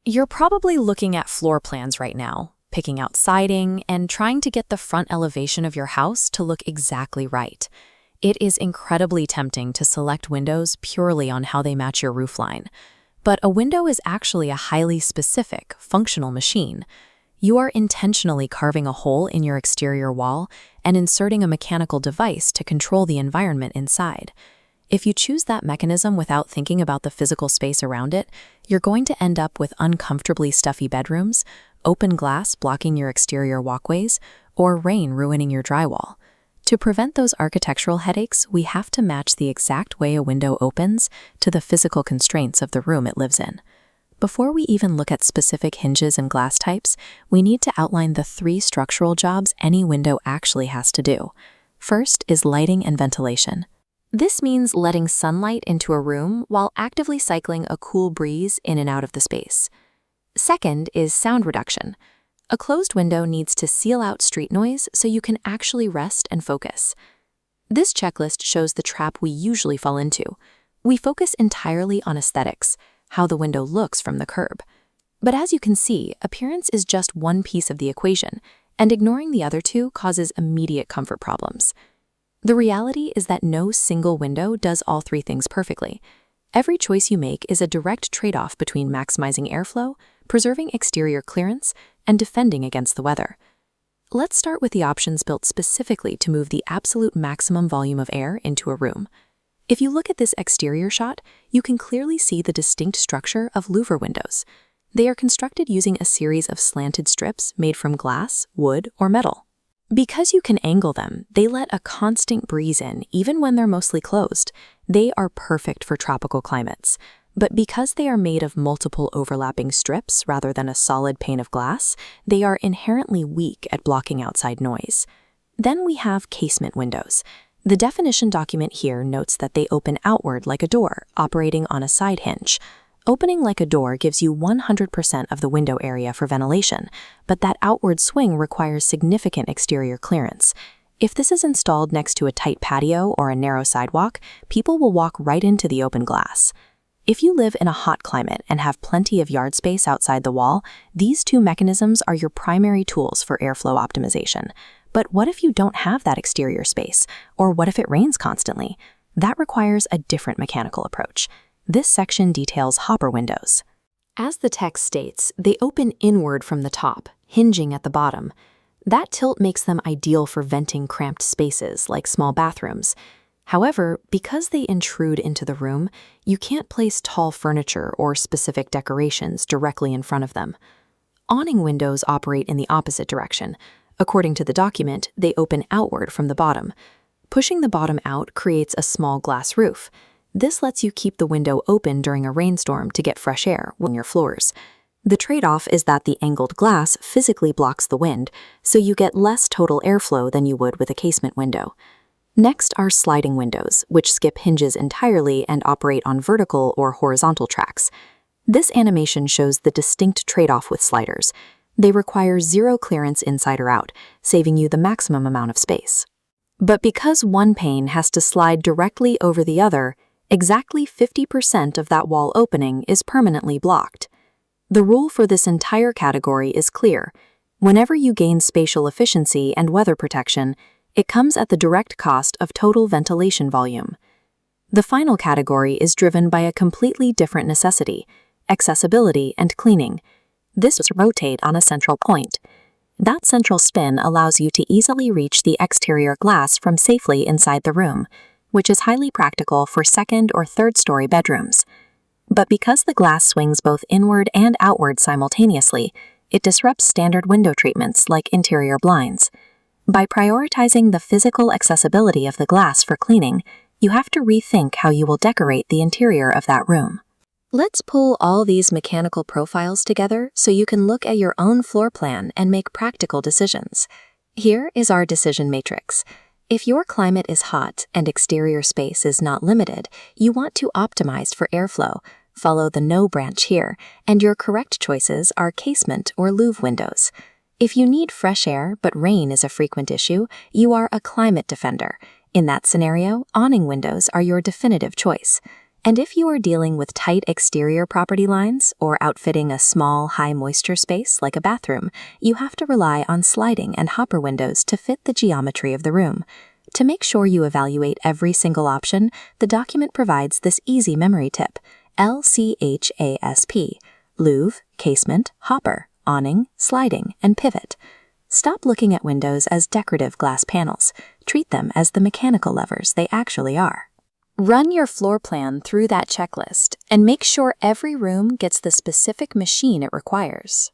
You're probably looking at floor plans right now, picking out siding, and trying to get the front elevation of your house to look exactly right. It is incredibly tempting to select windows purely on how they match your roofline. But a window is actually a highly specific, functional machine. You are intentionally carving a hole in your exterior wall and inserting a mechanical device to control the environment inside. If you choose that mechanism without thinking about the physical space around it, you're going to end up with uncomfortably stuffy bedrooms, open glass blocking your exterior walkways, or rain ruining your drywall. To prevent those architectural headaches, we have to match the exact way a window opens to the physical constraints of the room it lives in. Before we even look at specific hinges and glass types, we need to outline the 3 structural jobs any window actually has to do. First is lighting and ventilation. This means letting sunlight into a room while actively cycling a cool breeze in and out of the space. Second is sound reduction. A closed window needs to seal out street noise so you can actually rest and focus. This checklist shows the trap we usually fall into. We focus entirely on aesthetics, how the window looks from the curb. But as you can see, appearance is just one piece of the equation, and ignoring the other 2 causes immediate comfort problems. The reality is that no single window does all 3 things perfectly. Every choice you make is a direct trade-off between maximizing airflow, preserving exterior clearance, and defending against the weather. Let's start with the options built specifically to move the absolute maximum volume of air into a room. If you look at this exterior shot, you can clearly see the distinct structure of louver windows. They are constructed using a series of slanted strips made from glass, wood, or metal. Because you can angle them, they let a constant breeze in even when they're mostly closed. They are perfect for tropical climates. But because they are made of multiple overlapping strips rather than a solid pane of glass, they are inherently weak at blocking outside noise. Then we have casement windows. The definition document here notes that they open outward like a door, operating on a side hinge. Opening like a door gives you 100% of the window area for ventilation, but that outward swing requires significant exterior clearance. If this is installed next to a tight patio or a narrow sidewalk, people will walk right into the open glass. If you live in a hot climate and have plenty of yard space outside the wall, these 2 mechanisms are your primary tools for airflow optimization. But what if you don't have that exterior space? Or what if it rains constantly? That requires a different mechanical approach. This section details hopper windows. As the text states, they open inward from the top, hinging at the bottom. That tilt makes them ideal for venting cramped spaces like small bathrooms. However, because they intrude into the room, you can't place tall furniture or specific decorations directly in front of them. Awning windows operate in the opposite direction. According to the document, they open outward from the bottom. Pushing the bottom out creates a small glass roof. This lets you keep the window open during a rainstorm to get fresh air on your floors. The trade-off is that the angled glass physically blocks the wind, so you get less total airflow than you would with a casement window. Next are sliding windows, which skip hinges entirely and operate on vertical or horizontal tracks. This animation shows the distinct trade-off with sliders. They require 0 clearance inside or out, saving you the maximum amount of space. But because one pane has to slide directly over the other, exactly 50% of that wall opening is permanently blocked. The rule for this entire category is clear. Whenever you gain spatial efficiency and weather protection, it comes at the direct cost of total ventilation volume. The final category is driven by a completely different necessity: accessibility and cleaning. This is rotate on a central point. That central spin allows you to easily reach the exterior glass from safely inside the room, which is highly practical for 2nd or 3rd story bedrooms. But because the glass swings both inward and outward simultaneously, it disrupts standard window treatments like interior blinds. By prioritizing the physical accessibility of the glass for cleaning, you have to rethink how you will decorate the interior of that room. Let's pull all these mechanical profiles together so you can look at your own floor plan and make practical decisions. Here is our decision matrix. If your climate is hot and exterior space is not limited, you want to optimize for airflow. Follow the no branch here, and your correct choices are casement or louve windows. If you need fresh air but rain is a frequent issue, you are a climate defender. In that scenario, awning windows are your definitive choice. And if you are dealing with tight exterior property lines or outfitting a small, high-moisture space like a bathroom, you have to rely on sliding and hopper windows to fit the geometry of the room. To make sure you evaluate every single option, the document provides this easy memory tip: LCHASP, louve, casement, hopper, awning, sliding, and pivot. Stop looking at windows as decorative glass panels. Treat them as the mechanical levers they actually are. Run your floor plan through that checklist and make sure every room gets the specific machine it requires.